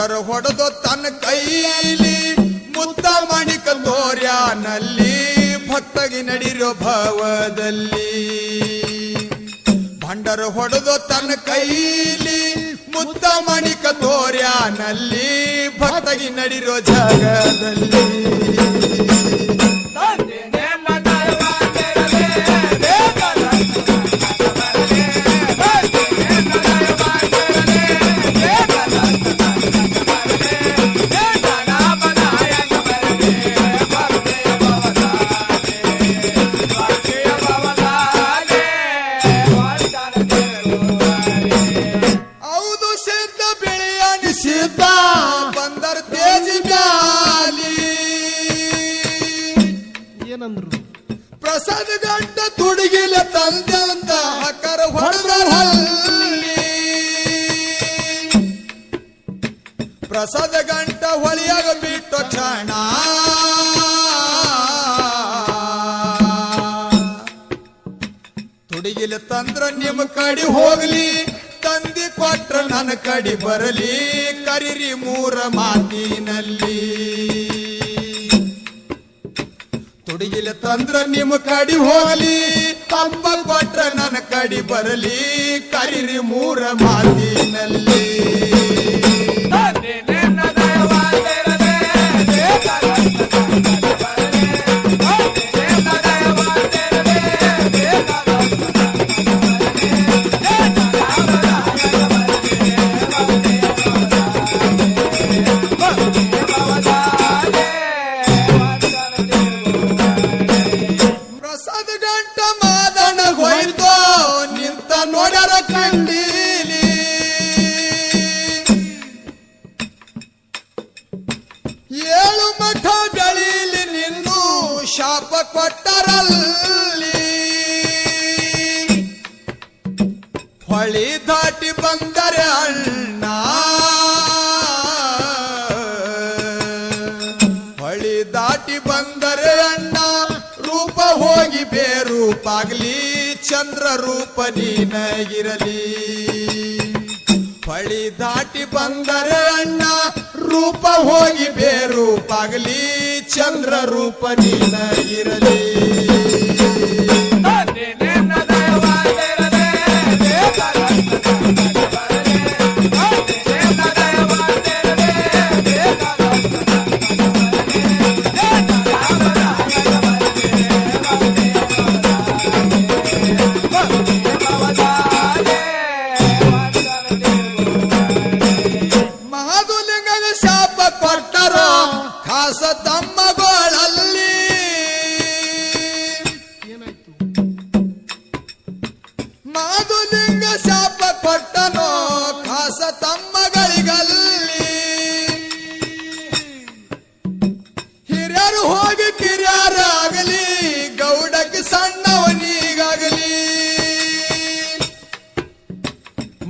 ಭಂಡರ ಹೊಡೆದು ತನ್ನ ಕೈಲಿ ಮುತ್ತ ಮಣಿಕ ತೋರ್ಯಾನಲ್ಲಿ ಭಕ್ತಗಿ ನಡಿರೋ ಭಾವದಲ್ಲಿ ಭಂಡರ ಹೊಡೆದು ತನ್ನ ಕೈಲಿ ಮುತ್ತ ಮಣಿಕ ತೋರ್ಯಾನಲ್ಲಿ ಭಕ್ತಗಿ ನಡಿರೋ ಜಾಗದಲ್ಲಿ ಬಂದರ್ ತೇಜಿ ಬ್ಯಾಲಿ ಏನಂದ್ರು ಪ್ರಸಾದ ಗಂಟ ತುಡುಗಿಲ ತಂದೆ ಅಂತ ಹಕ್ಕರ ಹೊಡೆದಲ್ಲಿ ಪ್ರಸಾದ ಗಂಟ ಹೊಳಿಯಾಗ ಬಿಟ್ಟು ಕ್ಷಣ ತುಡುಗಿಲ ತಂದ್ರ ನಿಮ್ ಕಡಿ ಹೋಗ್ಲಿ ತಂದಿ ಕೊಟ್ರ ನನ್ನ ಕಡಿ ಬರಲಿ ಕರಿರಿ ಮೂರ ಮಾತಿನಲ್ಲಿ ತುಡುಗಿಲ ತಂದ್ರ ನಿಮ್ಮ ಕಡಿ ಹೋಗಲಿ ತಮ್ಮ ಕೊಟ್ರ ನನ್ನ ಕಡಿ ಬರಲಿ ಕರಿರಿ ಮೂರ ಮಾತಿನಲ್ಲಿ ನೋಡರ ಕಂಡೀಲಿ ಏಳು ಮಠ ಗಳೀಲಿ ನಿನ್ನೂ ಶಾಪ ಕೊಟ್ಟರಲ್ಲಿ ಹೊಳಿ ದಾಟಿ ಬಂದರೆ ಅಣ್ಣ ಹೊಳಿ ದಾಟಿ ಬಂದರೆ ಅಣ್ಣ ರೂಪ ಹೋಗಿ ಬೇರೂಪಾಗ್ಲಿ ಚಂದ್ರ ರೂಪ ನೀನಾಗಿರಲಿ ಹೊಳಿ ದಾಟಿ ಬಂದರೆ ಅಣ್ಣ ರೂಪ ಹೋಗಿ ಬೇರೂಪಾಗಲಿ ಚಂದ್ರ ರೂಪ ನೀನಾಗಿರಲಿ ಖಾಸ ತಮ್ಮಗಳಲ್ಲಿ ಏನಾಯ್ತು ಮಾಧುಲಿಂಗ ಶಾಪ ಕೊಟ್ಟನೋ ಖಾಸ ತಮ್ಮಗಳಿಗಲ್ಲಿ ಹಿರಿಯರು ಹೋಗಿ ಕಿರಿಯರಾಗಲಿ ಗೌಡಕ್ಕೆ ಸಣ್ಣವನಿಗಾಗಲಿ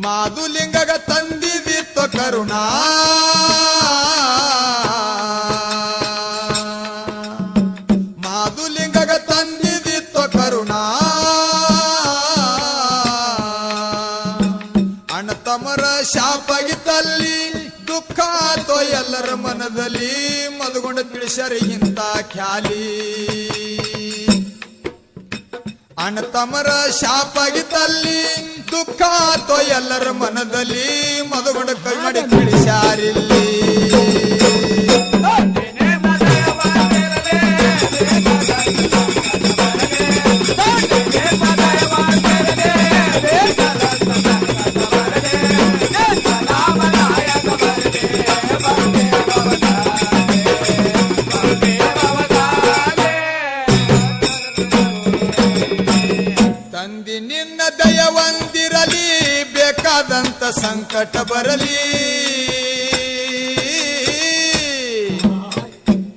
ಮಾಧುಲಿಂಗಗ ತಂದಿದಿತ್ತು ಕರುಣಾ ಮಾಧುಲಿಂಗಗ ತಂದಿದಿತ್ತು ಕರುಣಾ ಅಣ್ಣ ತಮ್ಮರ ಶಾಪಗಿದ್ದಲ್ಲಿ ದುಃಖ ಆತೋ ಎಲ್ಲರ ಮನದಲ್ಲಿ ಮದುಗೊಂಡ ತಿಳಿಸರಿ ಇಂತ ಖ್ಯಾಲಿ ಅಣ್ಣ ತಮ್ಮರ ಶಾಪಗಿದ್ದಲ್ಲಿ ದುಃಖ ಆತೋ ಎಲ್ಲರ ಮನದಲ್ಲಿ ಮದುಗೊಂಡ ಕೈ ಮಾಡಿ ತಿಳಿಸಾರಿಲ್ಲಿ ತಂದಿ ನಿನ್ನ ದಯವಂದಿರಲಿ ಬೇಕಾದಂತ ಸಂಕಟ ಬರಲಿ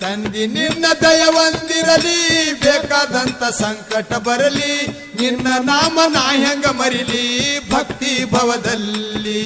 ತಂದಿ ನಿನ್ನ ದಯವಂದಿರಲಿ ಬೇಕಾದಂತ ಸಂಕಟ ಬರಲಿ ನಿನ್ನ ನಾಮ ನಾ ಹೆಂಗ ಮರಿಲಿ ಭಕ್ತಿ ಭವದಲ್ಲಿ